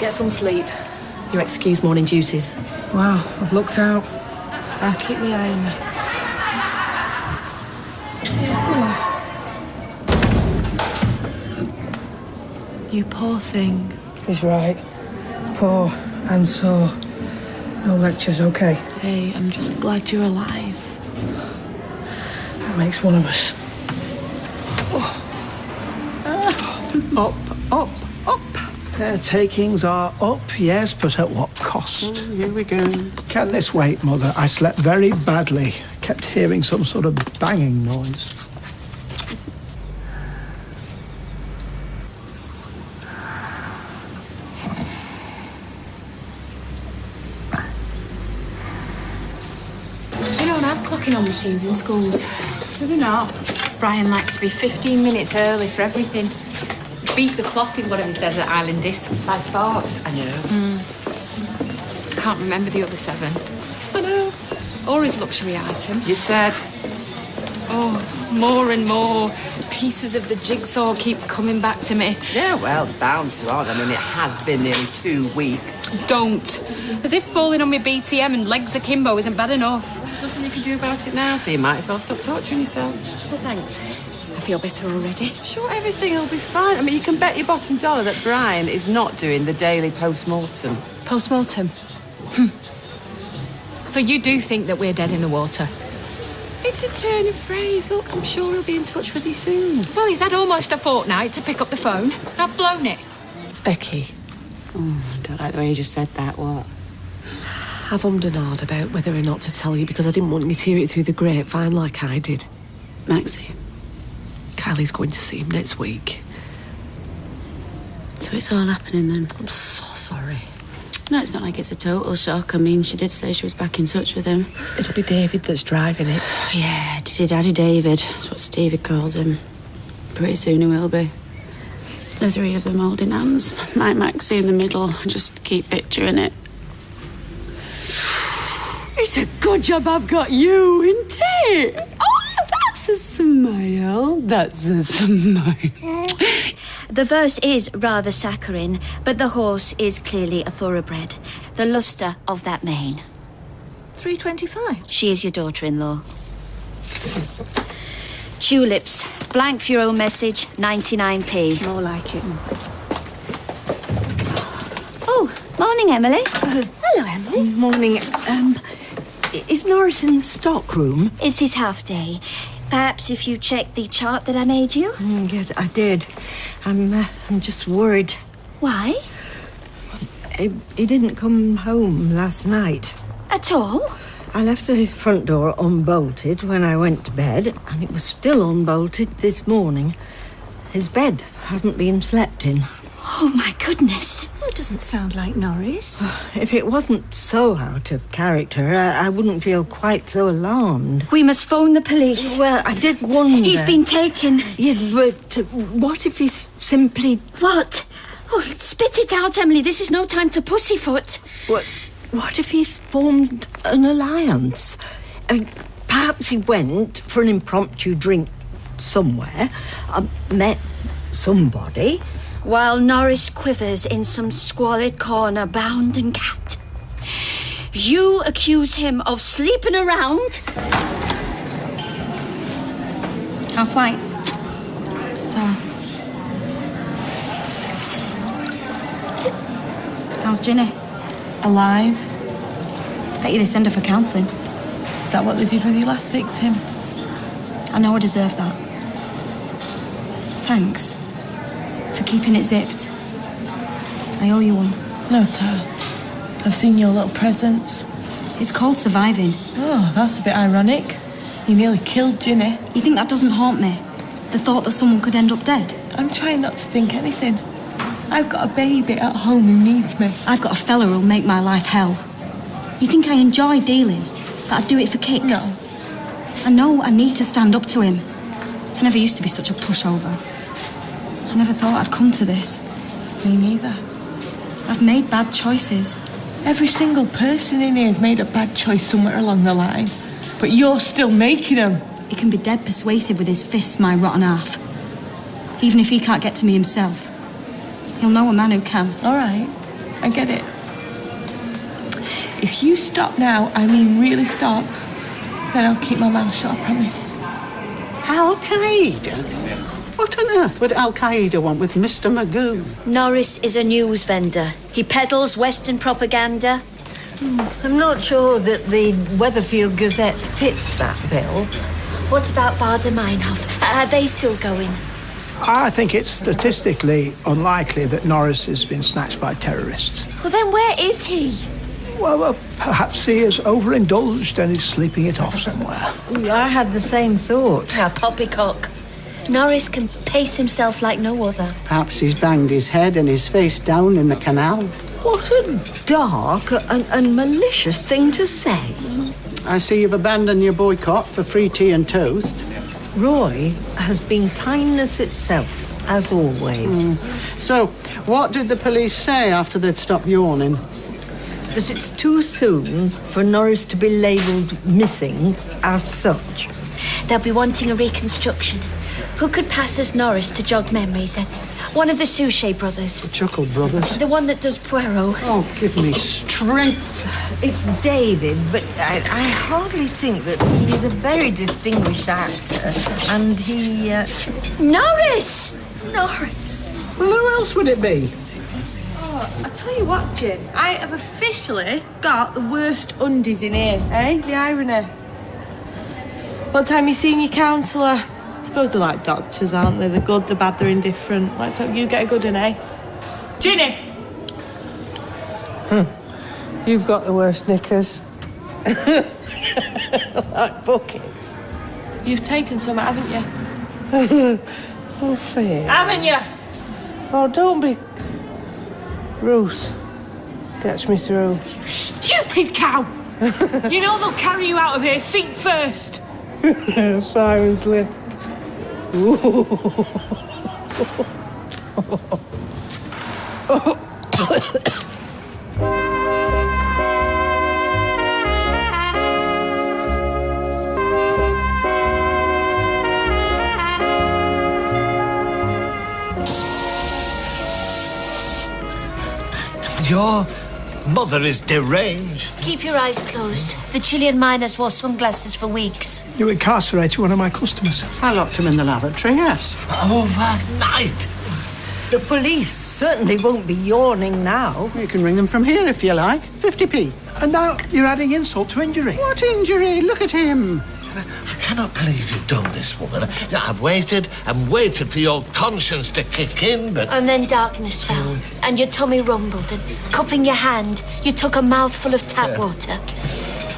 Get some sleep. Your excuse morning duties. Wow, I've looked out. I'll keep my eye on you. You poor thing. He's right. Poor and sore. No lectures, okay? Hey, I'm just glad you're alive. That makes one of us. Up, up, up. Takings are up, yes, but at what cost? Here we go. Can this wait, Mother? I slept very badly. Kept hearing some sort of banging noise. They don't have clocking on machines in schools. Do they not? Brian likes to be 15 minutes early for everything. Beat the clock is one of his desert island discs. By Sparks, I know. I can't remember the other 7. I know. Or his luxury item. You said. Oh, more and more pieces of the jigsaw keep coming back to me. Yeah, well, bound to, aren't they? I mean, it has been nearly 2 weeks. Don't. As if falling on my BTM and legs akimbo isn't bad enough. There's nothing you can do about it now, so you might as well stop torturing yourself. Well, thanks. I feel better already. I'm sure everything will be fine. I mean, you can bet your bottom dollar that Brian is not doing the daily post-mortem. Post-mortem? So you do think that we're dead in the water? It's a turn of phrase. Look, I'm sure he'll be in touch with you soon. Well, he's had almost a fortnight to pick up the phone. I've blown it. Becky, Oh, I don't like the way you just said that. What? I've ummed and ahed about whether or not to tell you because I didn't want you to hear it through the grapevine like I did. Maxie. Kylie's going to see him next week. So it's all happening then? I'm so sorry. No, it's not like it's a total shock. I mean, she did say she was back in touch with him. It'll be David that's driving it. Yeah, Daddy David. That's what Stevie calls him. Pretty soon he will be. The 3 of them holding hands. My Maxie in the middle. I just keep picturing it. It's a good job I've got you, isn't it? Oh, that's a smile. That's a smile. The verse is rather saccharine, but the horse is clearly a thoroughbred. The lustre of that mane. 325. She is your daughter-in-law. Tulips. Blank for your own message, 99p. More like it. Oh, morning, Emily. Hello, Emily. Morning. Is Norris in the stockroom? It's his half day. Perhaps if you check the chart that I made you? Yes, I did. I'm just worried. Why? He didn't come home last night. At all? I left the front door unbolted when I went to bed, and it was still unbolted this morning. His bed hadn't been slept in. Oh, my goodness. Well, it doesn't sound like Norris. If it wasn't so out of character, I wouldn't feel quite so alarmed. We must phone the police. Well, I did wonder... He's been taken. Yeah, but what if he's simply... What? Oh, spit it out, Emily. This is no time to pussyfoot. What if he's formed an alliance? Perhaps he went for an impromptu drink somewhere, met somebody... While Norris quivers in some squalid corner, bound and gagged. You accuse him of sleeping around? House White. Sarah. How's Ginny? Alive? Bet you they send her for counselling. Is that what they did with your last victim? I know I deserve that. Thanks for keeping it zipped. I owe you one. No, Tar. I've seen your little presents. It's called surviving. Oh, that's a bit ironic. You nearly killed Ginny. You think that doesn't haunt me? The thought that someone could end up dead? I'm trying not to think anything. I've got a baby at home who needs me. I've got a fella who'll make my life hell. You think I enjoy dealing? That I'd do it for kicks? No. I know I need to stand up to him. I never used to be such a pushover. I never thought I'd come to this. Me neither. I've made bad choices. Every single person in here has made a bad choice somewhere along the line. But you're still making them. He can be dead persuasive with his fists, my rotten half. Even if he can't get to me himself. He'll know a man who can. All right. I get it. If you stop now, I mean really stop, then I'll keep my mouth shut, I promise. Al-Qaeda? What on earth would Al-Qaeda want with Mr. Magoo? Norris is a news vendor. He peddles Western propaganda. I'm not sure that the Weatherfield Gazette fits that bill. What about Baader-Meinhof? Are they still going? I think it's statistically unlikely that Norris has been snatched by terrorists. Well, then where is he? Well, perhaps he is overindulged and is sleeping it off somewhere. I had the same thought. Now, poppycock. Norris can pace himself like no other. Perhaps he's banged his head and his face down in the canal. What a dark and malicious thing to say. I see you've abandoned your boycott for free tea and toast. Roy has been kindness itself, as always. So, what did the police say after they'd stopped yawning? That it's too soon for Norris to be labelled missing as such. They'll be wanting a reconstruction. Who could pass as Norris to jog memories? One of the Suchet brothers. The Chuckle brothers. The one that does Poirot. Oh, give me strength. It's David, but I hardly think that he's a very distinguished actor. And he... Norris! Norris. Well, who else would it be? I tell you what, Jin, I have officially got the worst undies in here, eh? The irony. What time you seen your counsellor? I suppose they're like doctors, aren't they? They're good, they're bad, they're indifferent. Let's hope you get a good one, eh? Ginny! You've got the worst knickers. Like buckets. You've taken some, haven't you? Oh, fair. Haven't you? Oh, don't be... Ruth gets me through. Stupid cow! You know they'll carry you out of here. Think first. Siren's lift. Your mother is deranged. Keep your eyes closed. The Chilean miners wore sunglasses for weeks. You incarcerated one of my customers. I locked him in the lavatory, yes. Overnight. The police certainly won't be yawning now. You can ring them from here if you like. 50p. And now you're adding insult to injury. What injury? Look at him. I cannot believe you've done this, woman. I've waited and waited for your conscience to kick in, but... And then darkness fell, and your tummy rumbled, and cupping your hand, you took a mouthful of tap water.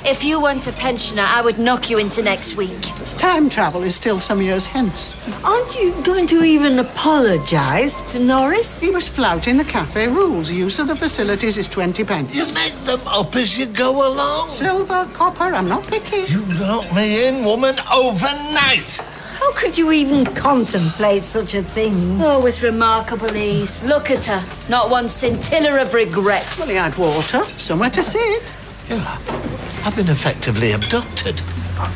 If you weren't a pensioner, I would knock you into next week. Time travel is still some years hence. Aren't you going to even apologise to Norris? He was flouting the cafe rules. Use of the facilities is 20 pence. You make them up as you go along. Silver, copper, I'm not picky. You locked me in, woman, overnight. How could you even contemplate such a thing? Oh, with remarkable ease. Look at her. Not one scintilla of regret. Well, he had water, somewhere to sit. I've been effectively abducted.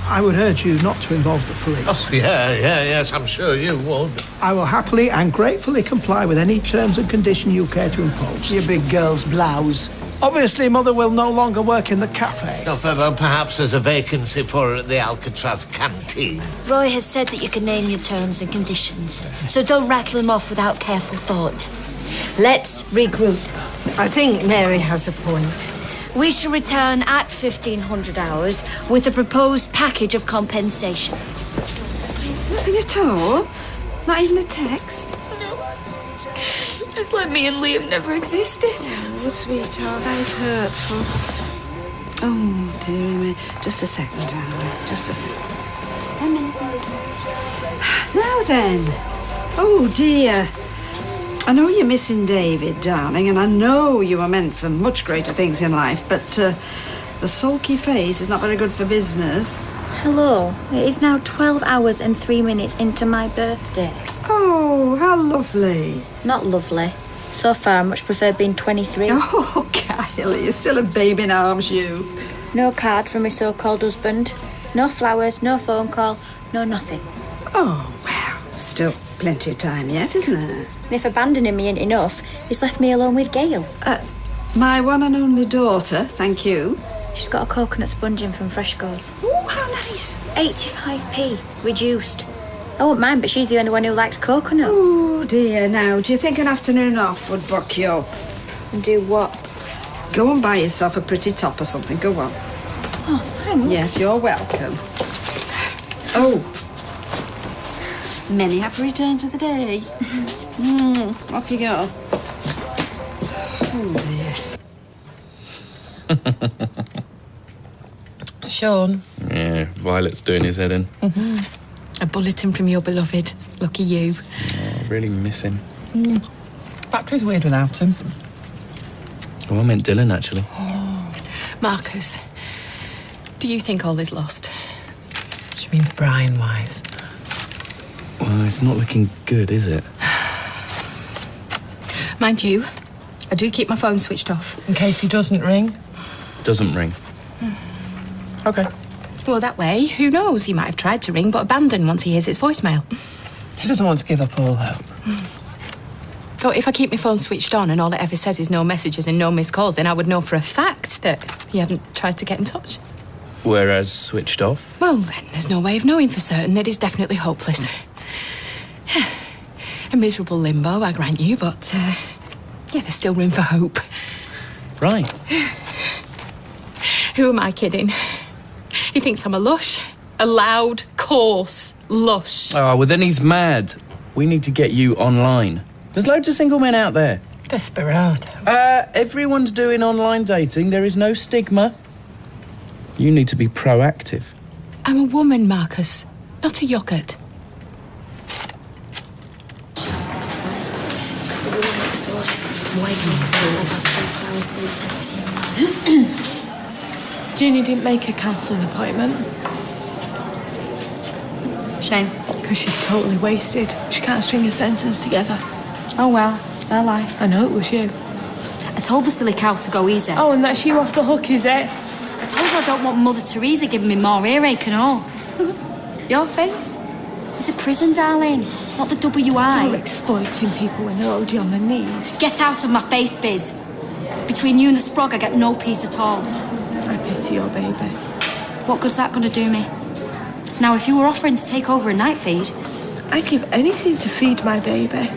I would urge you not to involve the police. Oh, yes, I'm sure you would. I will happily and gratefully comply with any terms and conditions you care to impose. You big girl's blouse. Obviously, Mother will no longer work in the cafe. No, but perhaps there's a vacancy for her at the Alcatraz canteen. Roy has said that you can name your terms and conditions, so don't rattle them off without careful thought. Let's regroup. I think Mary has a point. We shall return at 1500 hours with a proposed package of compensation. Nothing at all? Not even a text? It's like me and Liam never existed. Oh, sweetheart, that is hurtful. Oh, dearie me. Just a second, darling. Just a second. 10 minutes. Now then. Oh, dear. I know you're missing David, darling, and I know you were meant for much greater things in life, but the sulky face is not very good for business. Hello. It is now 12 hours and 3 minutes into my birthday. Oh, how lovely. Not lovely. So far, I much prefer being 23. Oh, Kylie, you're still a babe in arms, you. No card from my so-called husband. No flowers, no phone call, no nothing. Oh, well, still plenty of time yet, isn't there? And if abandoning me ain't enough, he's left me alone with Gail. My one and only daughter, thank you. She's got a coconut sponge in from Freshco's. Oh, how nice. 85p, reduced. I wouldn't mind, but she's the only one who likes coconut. Oh, dear. Now, do you think an afternoon off would buck you up? And do what? Go and buy yourself a pretty top or something. Go on. Oh, thanks. Yes, you're welcome. Oh. Many happy returns of the day. Off you go. Oh, dear. Sean? Yeah, Violet's doing his head in. A bulletin from your beloved. Lucky you. Oh, I really miss him. Factory's weird without him. Oh, I meant Dylan, actually. Marcus, do you think all is lost? She means Brian-wise. Well, it's not looking good, is it? Mind you, I do keep my phone switched off. In case he doesn't ring? Doesn't ring. Okay. Well, that way, who knows? He might have tried to ring, but abandoned once he hears its voicemail. She doesn't want to give up all hope. Oh, if I keep my phone switched on and all it ever says is no messages and no missed calls, then I would know for a fact that he hadn't tried to get in touch. Whereas switched off? Well, then there's no way of knowing for certain that he's definitely hopeless. A miserable limbo, I grant you, but, yeah, there's still room for hope. Right. Who am I kidding? He thinks I'm a lush. A loud, coarse lush. Oh, well, then he's mad. We need to get you online. There's loads of single men out there. Desperado. Everyone's doing online dating. There is no stigma. You need to be proactive. I'm a woman, Marcus, not a yoghurt. Ginny didn't make a counselling appointment. Shame. Because she's totally wasted. She can't string her sentences together. Oh well, her life. I know it was you. I told the silly cow to go easy. Oh, and that's you off the hook, is it? I told you I don't want Mother Teresa giving me more earache and all. Your face? It's a prison, darling, not the WI. You're exploiting people when they're already on their knees. Get out of my face, Biz. Between you and the sprog, I get no peace at all. I pity your baby. What good's that going to do me? Now, if you were offering to take over a night feed... I'd give anything to feed my baby.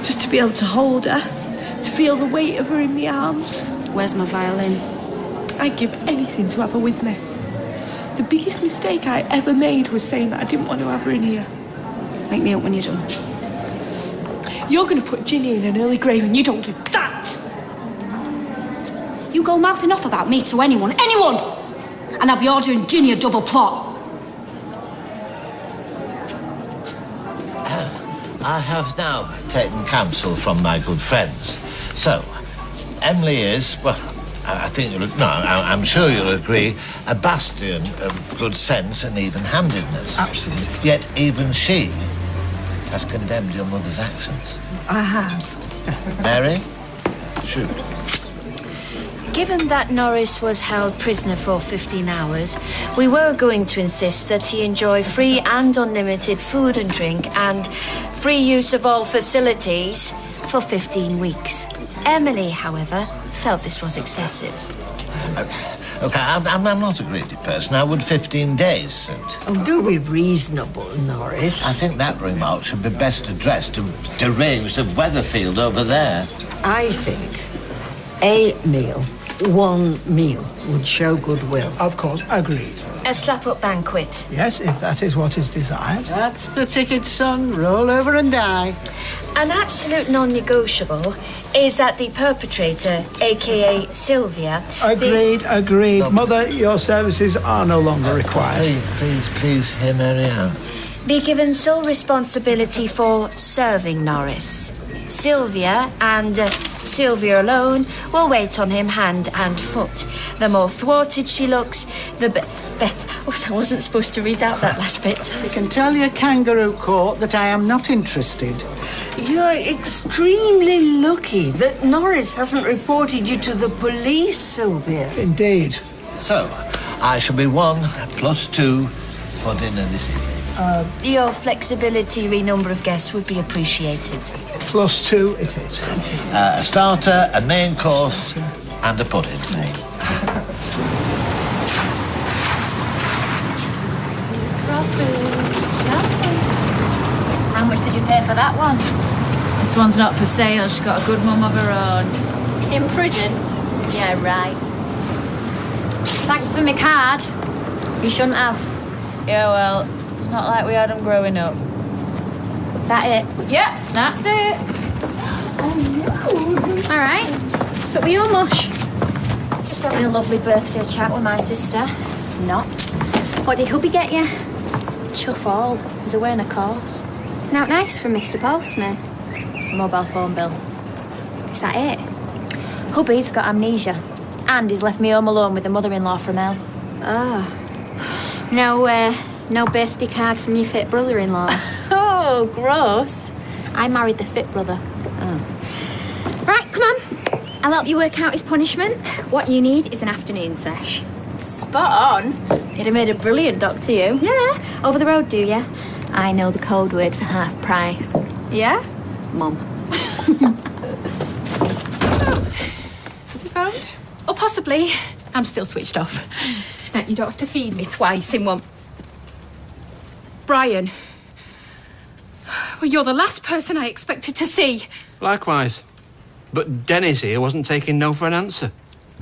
Just to be able to hold her, to feel the weight of her in my arms. Where's my violin? I'd give anything to have her with me. The biggest mistake I ever made was saying that I didn't want to have her in here. Wake me up when you're done. You're going to put Ginny in an early grave and you don't give that! You go mouthing off about me to anyone, and I'll be ordering Ginny a double plot. I have now taken counsel from my good friends. So, Emily is, well, I think you'll, no, I'm sure you'll agree, a bastion of good sense and even-handedness. Absolutely. Yet even she has condemned your mother's actions. I have. Mary, shoot. Given that Norris was held prisoner for 15 hours, we were going to insist that he enjoy free and unlimited food and drink and free use of all facilities for 15 weeks. Emily, however, felt this was excessive. Okay, I'm not a greedy person. How would 15 days suit? Oh, do be reasonable, Norris. I think that remark should be best addressed to deranged of Weatherfield over there. I think one meal would show goodwill. Of course, agreed. A slap-up banquet. Yes, if that is what is desired. That's the ticket, son. Roll over and die. An absolute non-negotiable is that the perpetrator, a.k.a. Sylvia... Agreed. Mother, your services are no longer required. Please, hear Mary Ann. be given sole responsibility for serving Norris. Sylvia, and Sylvia alone, will wait on him hand and foot. The more thwarted she looks, the better. Oh, I wasn't supposed to read out that last bit. You can tell your kangaroo court that I am not interested. You're extremely lucky that Norris hasn't reported you to the police, Sylvia. Indeed. So, I shall be 1 + 2 for dinner this evening. Your flexibility re-number of guests would be appreciated. +2 it is. A starter, a main course, and a pudding. How much did you pay for that one? This one's not for sale. She's got a good mum of her own. In prison? Yeah, right. Thanks for my card. You shouldn't have. Yeah, well, it's not like we had them growing up. That it? Yeah, that's it. All right. So we all mush. Just having a lovely birthday chat with my sister. Not. What did hubby get you? Chuff all. He's away on a course. Not nice from Mr. Postman. Mobile phone bill. Is that it? Hubby's got amnesia. And he's left me home alone with the mother-in-law from hell. Oh. No birthday card from your fit brother-in-law? Oh, gross. I married the fit brother. Oh. Right, come on. I'll help you work out his punishment. What you need is an afternoon sesh. Spot on. He'd have made a brilliant doctor, you. Yeah. Over the road, do ya? I know the code word for half price. Yeah? Mum. Have you found? Or possibly. I'm still switched off. Now, you don't have to feed me twice in one. Brian. Well, you're the last person I expected to see. Likewise. But Dennis here wasn't taking no for an answer.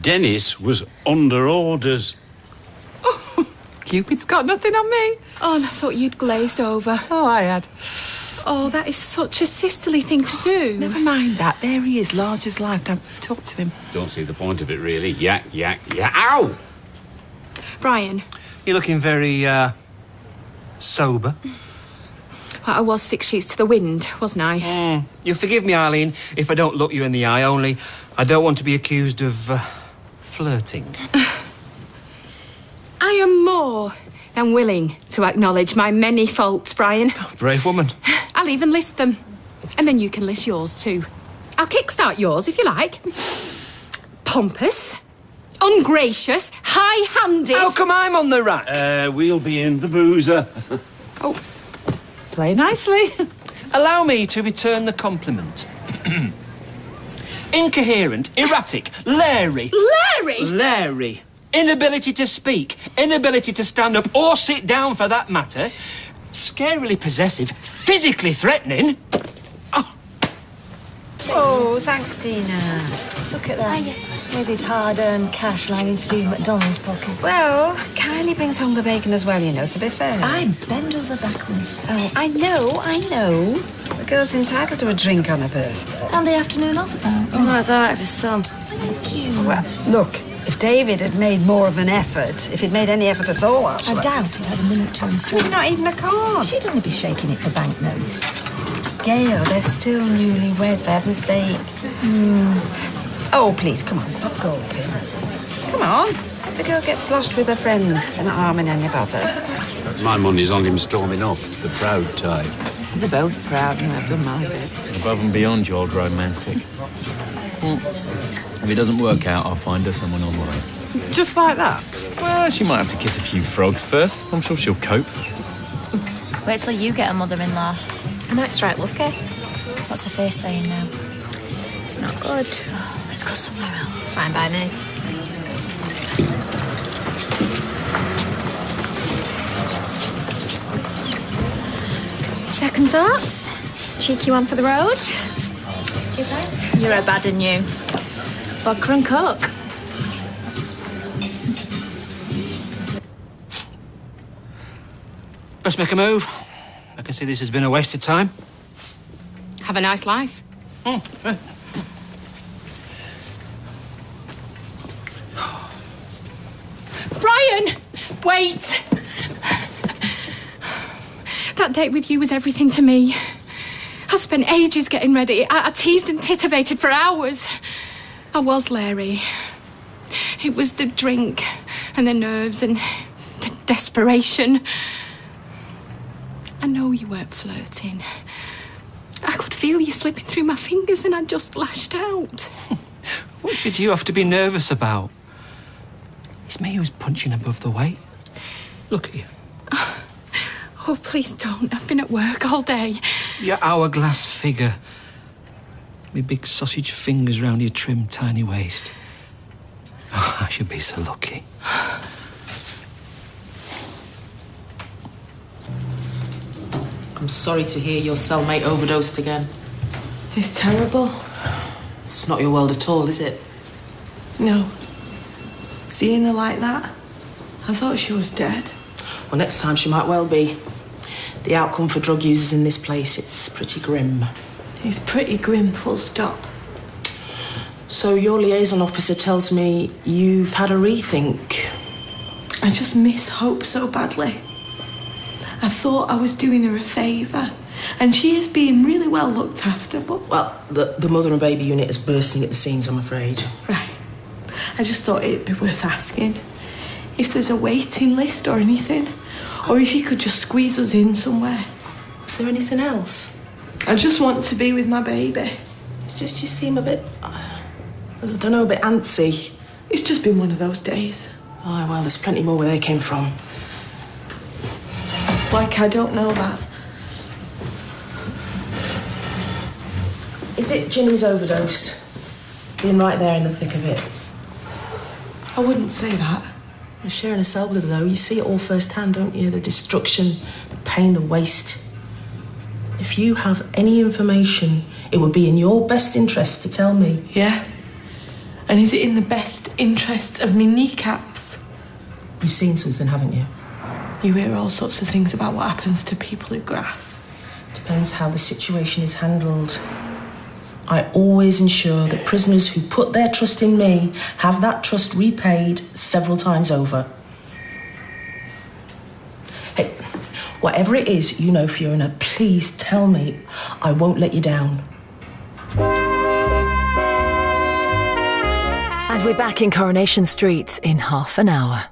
Dennis was under orders. Oh, Cupid's got nothing on me. Oh, and I thought you'd glazed over. Oh, I had. Oh, that is such a sisterly thing to do. Never mind that. There he is, large as life. Now, talk to him. Don't see the point of it, really. Yak, yak, yak. Ow! Brian. You're looking very, sober. Well, I was 6 sheets to the wind, wasn't I? You'll forgive me, Eileen, if I don't look you in the eye, only I don't want to be accused of, flirting. I am more than willing to acknowledge my many faults, Brian. Brave woman. I'll even list them. And then you can list yours too. I'll kickstart yours if you like. Pompous, ungracious, high-handed. How come I'm on the rack? We'll be in the boozer. Oh, play nicely. Allow me to return the compliment. Incoherent, erratic, Larry. Larry? Larry. Inability to speak, inability to stand up or sit down for that matter, scarily possessive, physically threatening. Oh, thanks, Tina. Look at that. Maybe it's hard-earned cash lying in Steve McDonald's pocket. Well, Kylie brings home the bacon as well, you know, so be fair. I bend over backwards. Oh, I know. The girl's entitled to a drink on her birthday. And the afternoon off, apparently. Oh, it's all right for some. Thank you. Well, look, if David had made more of an effort, if he'd made any effort at all, actually. I doubt he'd had a minute to himself. I mean, not even a card. She'd only be shaking it for banknotes. Gail, they're still newlywed, for heaven's sake. Oh, please, come on, stop gulping. Come on, let the girl get sloshed with her friends. They're not harming any butter. My money's on him storming off, the proud type. They're both proud, and I've done my bit. Above and beyond your old romantic. If it doesn't work out, I'll find her someone online. Just like that? Well, she might have to kiss a few frogs first. I'm sure she'll cope. Wait till you get a mother-in-law. I might strike lucky. What's the face saying now? It's not good. Oh, let's go somewhere else. Fine by me. Second thoughts? Cheeky one for the road? You're a bad and you. Vodka and Coke. Best make a move. I can see this has been a waste of time. Have a nice life. Brian! Wait! That date with you was everything to me. I spent ages getting ready. I teased and titivated for hours. I was Larry. It was the drink and the nerves and the desperation. I know you weren't flirting. I could feel you slipping through my fingers and I just lashed out. What should you have to be nervous about? It's me who's punching above the weight. Look at you. Oh, please don't. I've been at work all day. Your hourglass figure. Me big sausage fingers round your trim, tiny waist. Oh, I should be so lucky. I'm sorry to hear your cellmate overdosed again. It's terrible. It's not your world at all, is it? No. Seeing her like that, I thought she was dead. Well, next time she might well be. The outcome for drug users in this place, it's pretty grim. It's pretty grim, full stop. So your liaison officer tells me you've had a rethink. I just miss Hope so badly. I thought I was doing her a favour, and she is being really well looked after, but... Well, the mother and baby unit is bursting at the seams, I'm afraid. Right. I just thought it'd be worth asking if there's a waiting list or anything, or if you could just squeeze us in somewhere. Is there anything else? I just want to be with my baby. It's just you seem a bit... I don't know, a bit antsy. It's just been one of those days. Oh, well, there's plenty more where they came from. Like I don't know that. Is it Ginny's overdose? Being right there in the thick of it? I wouldn't say that. You're sharing a cell with her, though. You see it all firsthand, don't you? The destruction, the pain, the waste. If you have any information, it would be in your best interest to tell me. Yeah? And is it in the best interest of me kneecaps? You've seen something, haven't you? You hear all sorts of things about what happens to people who grass. Depends how the situation is handled. I always ensure that prisoners who put their trust in me have that trust repaid several times over. Hey, whatever it is, you know, Fiona, please tell me. I won't let you down. And we're back in Coronation Street in half an hour.